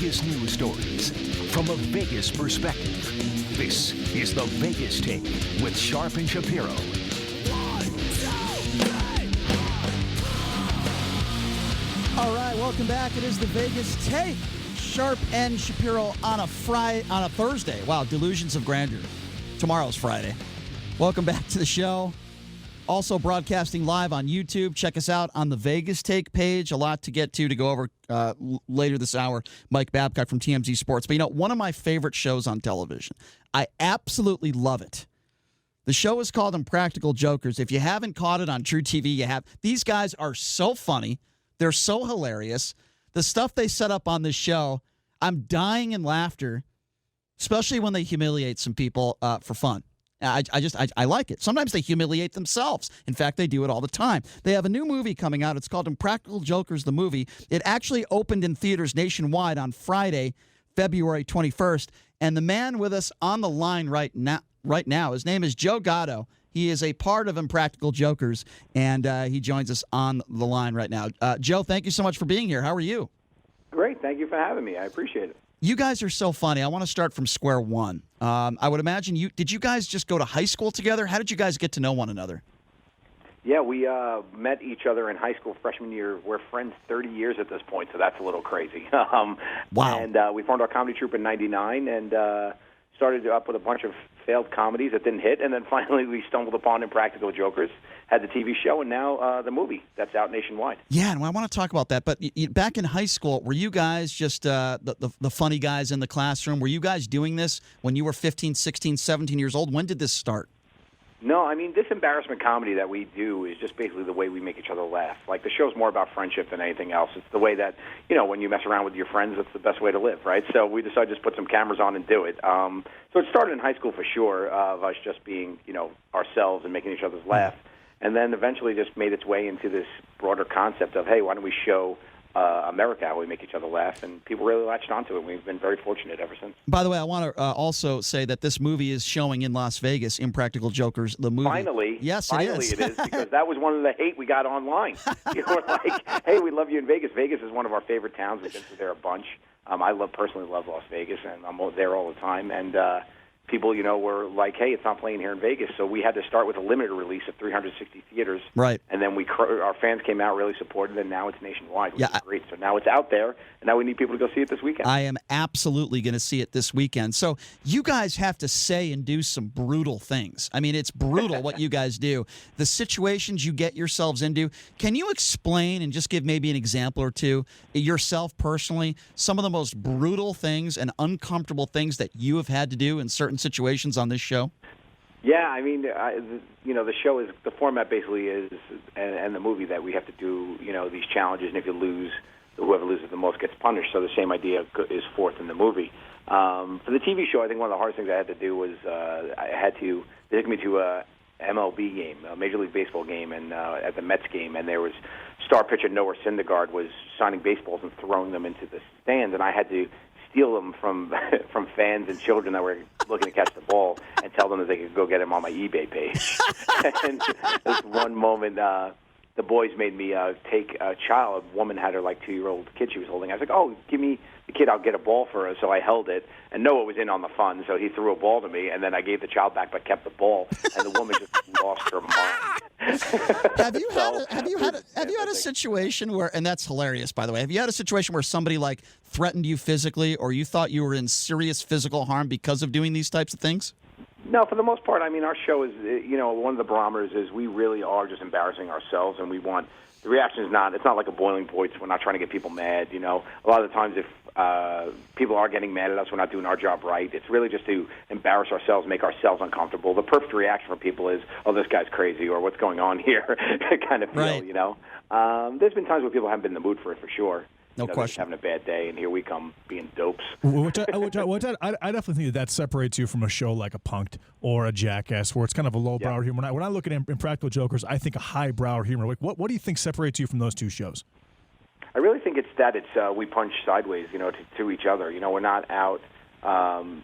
biggest news stories from a Vegas perspective. This is the Vegas Take with Sharp and Shapiro. 1, 2, 3. All right, welcome back. It is the Vegas Take. Sharp and Shapiro on a Thursday. Wow, delusions of grandeur. Tomorrow's Friday. Welcome back to the show. Also broadcasting live on YouTube. Check us out on the Vegas Take page. A lot to get to go over later this hour. Mike Babcock from TMZ Sports. But, one of my favorite shows on television. I absolutely love it. The show is called Impractical Jokers. If you haven't caught it on True TV, you have. These guys are so funny. They're so hilarious. The stuff they set up on this show, I'm dying in laughter, especially when they humiliate some people for fun. I like it. Sometimes they humiliate themselves. In fact, they do it all the time. They have a new movie coming out. It's called Impractical Jokers, the movie. It actually opened in theaters nationwide on Friday, February 21st. And the man with us on the line right now, his name is Joe Gatto. He is a part of Impractical Jokers, and he joins us on the line right now. Joe, thank you so much for being here. How are you? Great. Thank you for having me. I appreciate it. You guys are so funny. I want to start from square one. I would imagine did you guys just go to high school together? How did you guys get to know one another? Yeah, we met each other in high school freshman year. We're friends 30 years at this point, so that's a little crazy. Wow. And we formed our comedy troupe in 99 and started up with a bunch of failed comedies that didn't hit, and then finally we stumbled upon Impractical Jokers, had the TV show, and now the movie that's out nationwide. Yeah, and I want to talk about that. But back in high school, were you guys just the funny guys in the classroom? Were you guys doing this when you were 15, 16, 17 years old? When did this start? No, I mean, this embarrassment comedy that we do is just basically the way we make each other laugh. Like, the show's more about friendship than anything else. It's the way that, when you mess around with your friends, that's the best way to live, right? So we decided to just put some cameras on and do it. So it started in high school for sure, of us just being, ourselves and making each other's laugh. And then eventually just made its way into this broader concept of, hey, why don't we show America how we make each other laugh, and people really latched onto it. We've been very fortunate ever since. By the way, I want to also say that this movie is showing in Las Vegas, Impractical Jokers, the movie. Finally. Yes, finally it is. Because that was one of the hate we got online. You were like, hey, we love you in Vegas. Vegas is one of our favorite towns. We've been there a bunch. I personally love Las Vegas, and I'm there all the time. And people, were like, hey, it's not playing here in Vegas. So we had to start with a limited release of 360 theaters. Right. And then our fans came out, really supported, and now it's nationwide, which is great. So now it's out there, and now we need people to go see it this weekend. I am absolutely going to see it this weekend. So you guys have to say and do some brutal things. I mean, it's brutal what you guys do. The situations you get yourselves into. Can you explain and just give maybe an example or two, yourself personally, some of the most brutal things and uncomfortable things that you have had to do in certain situations on this show? Yeah, I mean, the show is, the format basically is, and the movie, that we have to do, these challenges, and if you lose, whoever loses the most gets punished. So the same idea is forth in the movie. For the TV show, I think one of the hardest things I had to do was they took me to a MLB game, a Major League Baseball game, and at the Mets game, and there was star pitcher Noah Syndergaard was signing baseballs and throwing them into the stands, and I had to steal them from fans and children that were looking to catch the ball and tell them that they could go get them on my eBay page. And this one moment, the boys made me take a child. A woman had her 2-year-old kid she was holding. I was like, oh, give me the kid, I'll get a ball for her. So I held it, and Noah was in on the fun, so he threw a ball to me, and then I gave the child back but kept the ball, and the woman just lost her mind. Have you had a situation where, and that's hilarious, by the way, have you had a situation where somebody threatened you physically, or you thought you were in serious physical harm because of doing these types of things? No, for the most part, I mean, our show is, one of the barometers is we really are just embarrassing ourselves, and we want, the reaction is it's not like a boiling point. We're not trying to get people mad, A lot of the times if people are getting mad at us, we're not doing our job right. It's really just to embarrass ourselves, make ourselves uncomfortable. The perfect reaction for people is, oh, this guy's crazy, or what's going on here, kind of feel, right. There's been times where people haven't been in the mood for it, for sure. No They're question. having a bad day, and here we come being dopes. I definitely think that separates you from a show like a Punk'd or a Jackass, where it's kind of a lowbrow humor. When I look at Impractical Jokers, I think a highbrow humor. What do you think separates you from those two shows? I really think it's that we punch sideways, to each other. We're not out, and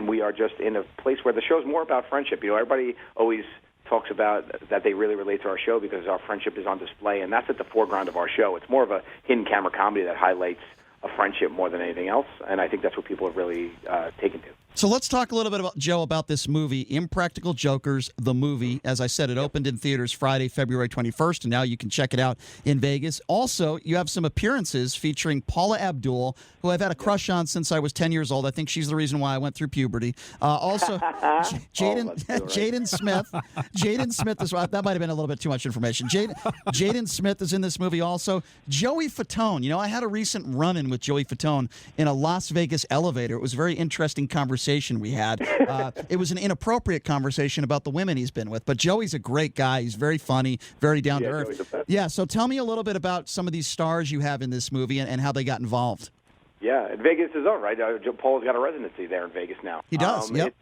we are just in a place where the show's more about friendship. Everybody always talks about that they really relate to our show because our friendship is on display, and that's at the foreground of our show. It's more of a hidden camera comedy that highlights a friendship more than anything else, and I think that's what people have really taken to. So let's talk a little bit about, Joe, about this movie, Impractical Jokers, the movie. As I said, it opened in theaters Friday, February 21st, and now you can check it out in Vegas. Also, you have some appearances featuring Paula Abdul, who I've had a crush on since I was 10 years old. I think she's the reason why I went through puberty. Also, Jaden Smith. Jaden Smith is, that might have been a little bit too much information. Jaden Smith is in this movie also. Joey Fatone. You know, I had a recent run-in with Joey Fatone in a Las Vegas elevator. It was a very interesting conversation we had. It was an inappropriate conversation about the women he's been with, but Joey's a great guy. He's very funny, very down to earth. Yeah, so tell me a little bit about some of these stars you have in this movie and how they got involved. Yeah, and Vegas is all right. Paul's got a residency there in Vegas now. He does, yep.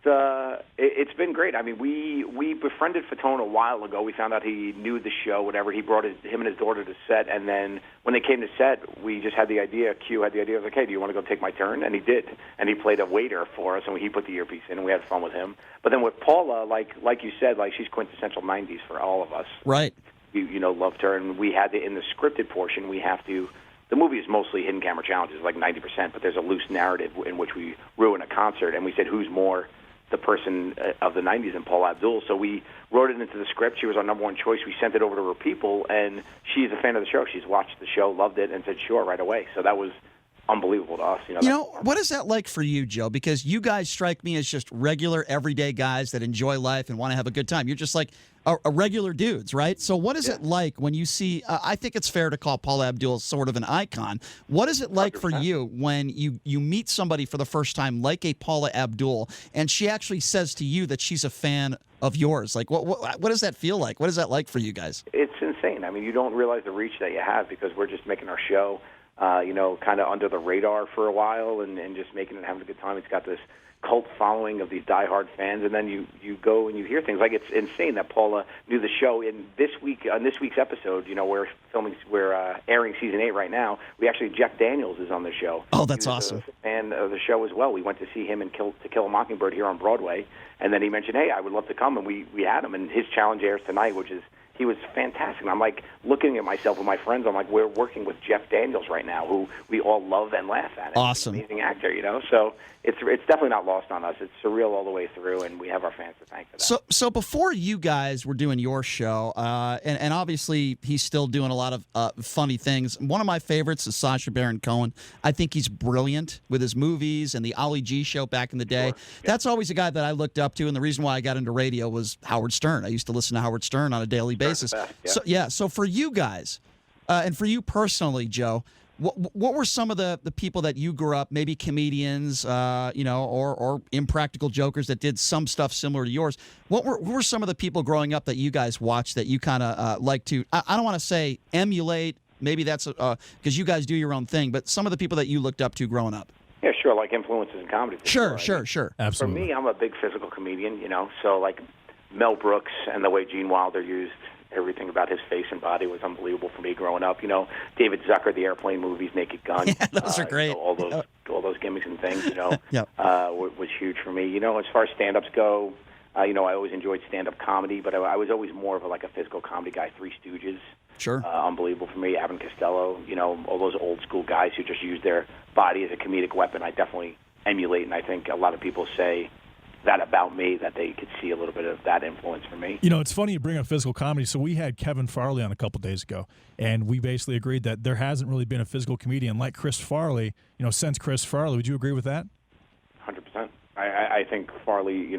It's been great. I mean, we befriended Fatone a while ago. We found out he knew the show, whatever. He brought him and his daughter to set, and then when they came to set, we just had the idea, Q had the idea, I was like, hey, do you want to go take my turn? And he did. And he played a waiter for us, and he put the earpiece in, and we had fun with him. But then with Paula, like you said, like she's quintessential 90s for all of us. Right. You know, loved her, and we had in the scripted portion, we have to... The movie is mostly hidden camera challenges, like 90%, but there's a loose narrative in which we ruin a concert, and we said, who's more the person of the 90s than Paula Abdul? So we wrote it into the script. She was our number one choice. We sent it over to her people, and she's a fan of the show. She's watched the show, loved it, and said, sure, right away. So that was unbelievable to us. You know, what is that like for you, Joe? Because you guys strike me as just regular, everyday guys that enjoy life and want to have a good time. You're just like a regular dudes, right? So what is it like when you see, I think it's fair to call Paula Abdul sort of an icon. What is it like 100%. For you when you meet somebody for the first time like a Paula Abdul and she actually says to you that she's a fan of yours? Like, what does that feel like? What is that like for you guys? It's insane. I mean, you don't realize the reach that you have because we're just making our show, kind of under the radar for a while and just making it, having a good time. It's got this cult following of these diehard fans, and then you go and you hear things like it's insane that Paula knew the show. In this week's episode, we're airing season 8 right now. We actually, Jeff Daniels is on the show. Oh, that's awesome! A fan of the show as well. We went to see him in To Kill a Mockingbird here on Broadway, and then he mentioned, hey, I would love to come, and we had him, and his challenge airs tonight, which is. He was fantastic. And I'm like looking at myself and my friends. I'm like, we're working with Jeff Daniels right now, who we all love and laugh at. Awesome, He's an amazing actor, you know. So it's definitely not lost on us. It's surreal all the way through, and we have our fans to thank for that. So before you guys were doing your show, and obviously he's still doing a lot of funny things. One of my favorites is Sacha Baron Cohen. I think he's brilliant with his movies and the Ollie G show back in the day. Sure. Yeah. That's always a guy that I looked up to, and the reason why I got into radio was Howard Stern. I used to listen to Howard Stern on a daily basis. Yeah. So for you guys, and for you personally, Joe, what were some of the people that you grew up, maybe comedians, or impractical jokers that did some stuff similar to yours? What were some of the people growing up that you guys watched that you kind of like to, I don't want to say emulate, maybe that's because you guys do your own thing, but some of the people that you looked up to growing up? Yeah, sure, like influences in comedy. Sure. Absolutely. For me, I'm a big physical comedian, so like Mel Brooks and the way Gene Wilder used everything about his face and body was unbelievable for me growing up. David Zucker, the Airplane movies, Naked Gun. Yeah, those are great. All those gimmicks and things, Yep. Was huge for me. As far as stand-ups go, I always enjoyed stand-up comedy, but I was always more of a physical comedy guy. Three Stooges. Sure. Unbelievable for me. Abbott and Costello, all those old school guys who just use their body as a comedic weapon. I definitely emulate, and I think a lot of people say that about me, that they could see a little bit of that influence for me. It's funny you bring up physical comedy. So we had Kevin Farley on a couple days ago, and we basically agreed that there hasn't really been a physical comedian like Chris Farley, since Chris Farley. Would you agree with that? 100%. I think Farley,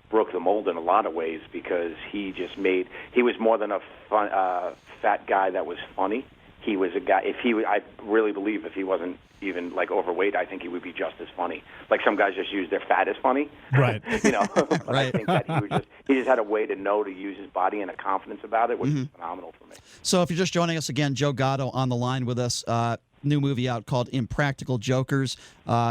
broke the mold in a lot of ways because he was more than a fat guy that was funny. He was a guy, I really believe if he wasn't even overweight, I think he would be just as funny. Like some guys just use their fat as funny. Right. But Right. I think that he just had a way to know to use his body and a confidence about it, which is phenomenal for me. So if you're just joining us again, Joe Gatto on the line with us. New movie out called Impractical Jokers,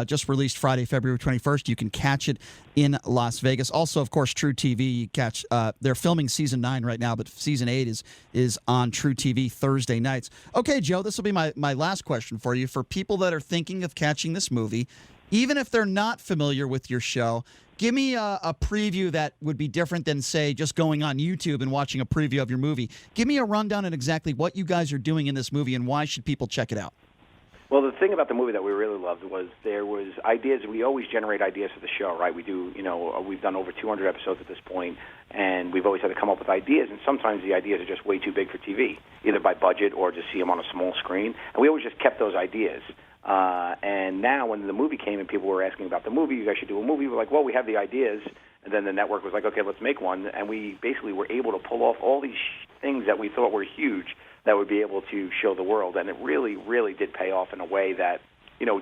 just released Friday, February 21st. You can catch it in Las Vegas. Also, of course, True TV. You catch. They're filming season 9 right now, but season 8 is on True TV Thursday nights. Okay, Joe, this will be my last question for you. For people that are thinking of catching this movie, even if they're not familiar with your show, give me a preview that would be different than, say, just going on YouTube and watching a preview of your movie. Give me a rundown on exactly what you guys are doing in this movie and why should people check it out. Well, the thing about the movie that we really loved was there was ideas. We always generate ideas for the show, right? We do, we've done over 200 episodes at this point, and we've always had to come up with ideas, and sometimes the ideas are just way too big for TV, either by budget or just see them on a small screen. And we always just kept those ideas. And now when the movie came and people were asking about the movie, you guys should do a movie, we're like, well, we have the ideas. And then the network was like, okay, let's make one. And we basically were able to pull off all these things that we thought were huge that would be able to show the world. And it really, really did pay off in a way that,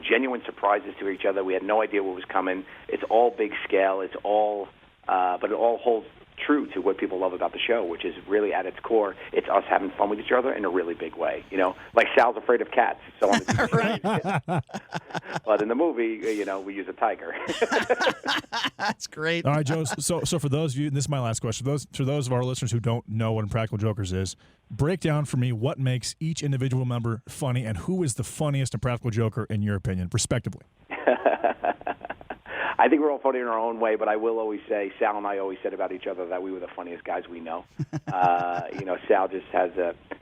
genuine surprises to each other. We had no idea what was coming. It's all big scale. It's all, but it all holds true to what people love about the show, which is really at its core, it's us having fun with each other in a really big way. Like Sal's afraid of cats. So on the but in the movie, we use a tiger. That's great. All right, Joe. So for those of you, and this is my last question, for those of our listeners who don't know what Impractical Jokers is, break down for me what makes each individual member funny and who is the funniest Impractical Joker in your opinion, respectively. I think we're all funny in our own way, but I will always say, Sal and I always said about each other that we were the funniest guys we know. Sal just has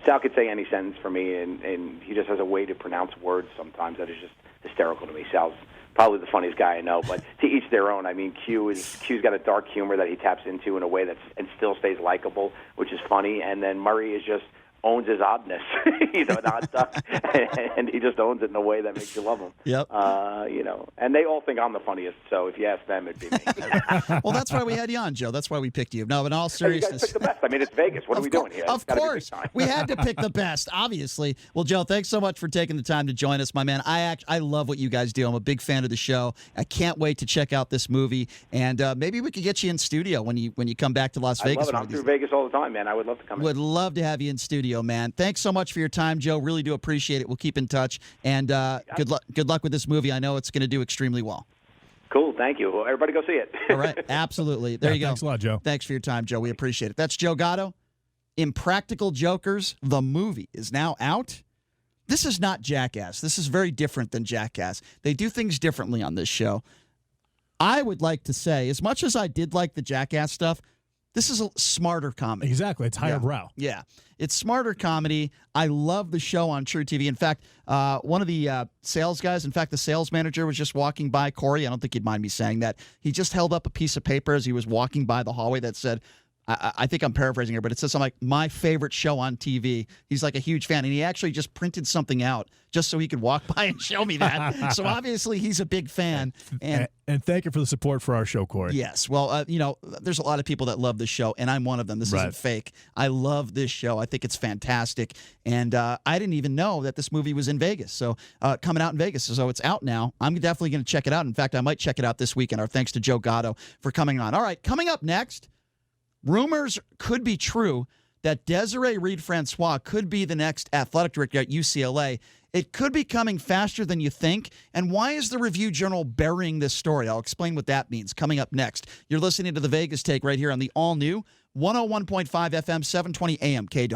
Sal could say any sentence for me, and he just has a way to pronounce words sometimes that is just hysterical to me. Sal's probably the funniest guy I know, but to each their own. I mean, Q's got a dark humor that he taps into in a way and still stays likable, which is funny, and then Murray is just owns his oddness. He's an odd duck, and he just owns it in a way that makes you love him. Yep. And they all think I'm the funniest, so if you ask them, it'd be me. Well, that's why we had you on, Joe. That's why we picked you. No, in all seriousness. You guys picked the best. I mean, it's Vegas. What are we doing here? Of course. We had to pick the best, obviously. Well, Joe, thanks so much for taking the time to join us, my man. I love what you guys do. I'm a big fan of the show. I can't wait to check out this movie, and maybe we could get you in studio when you come back to Las Vegas. I love it. I'm through Vegas all the time, man. I would love to come in. Would love to have you in studio, man. Thanks so much for your time, Joe. Really do appreciate it. We'll keep in touch, and good luck with this movie. I know it's going to do extremely well. Cool. Thank you. Well, everybody go see it. All right. Absolutely. There you go. Thanks a lot, Joe. Thanks for your time, Joe. We appreciate it. That's Joe Gatto. Impractical Jokers, the movie, is now out. This is not Jackass. This is very different than Jackass. They do things differently on this show. I would like to say, as much as I did like the Jackass stuff, this is a smarter comedy. Exactly. It's higher brow. Yeah. It's smarter comedy. I love the show on True TV. In fact, one of the sales guys, in fact, the sales manager was just walking by, Corey, I don't think he'd mind me saying that. He just held up a piece of paper as he was walking by the hallway that said, I think I'm paraphrasing here, but it says something like, my favorite show on TV. He's like a huge fan, and he actually just printed something out just so he could walk by and show me that. So obviously he's a big fan. And thank you for the support for our show, Corey. Yes. Well, there's a lot of people that love this show, and I'm one of them. This isn't fake. I love this show. I think it's fantastic. And I didn't even know that this movie was in Vegas. So coming out in Vegas. So it's out now. I'm definitely going to check it out. In fact, I might check it out this weekend. Our thanks to Joe Gatto for coming on. All right, coming up next, rumors could be true that Desiree Reed-Francois could be the next athletic director at UCLA. It could be coming faster than you think. And why is the Review Journal burying this story? I'll explain what that means coming up next. You're listening to The Vegas Take right here on the all-new 101.5 FM, 720 AM, KDOW.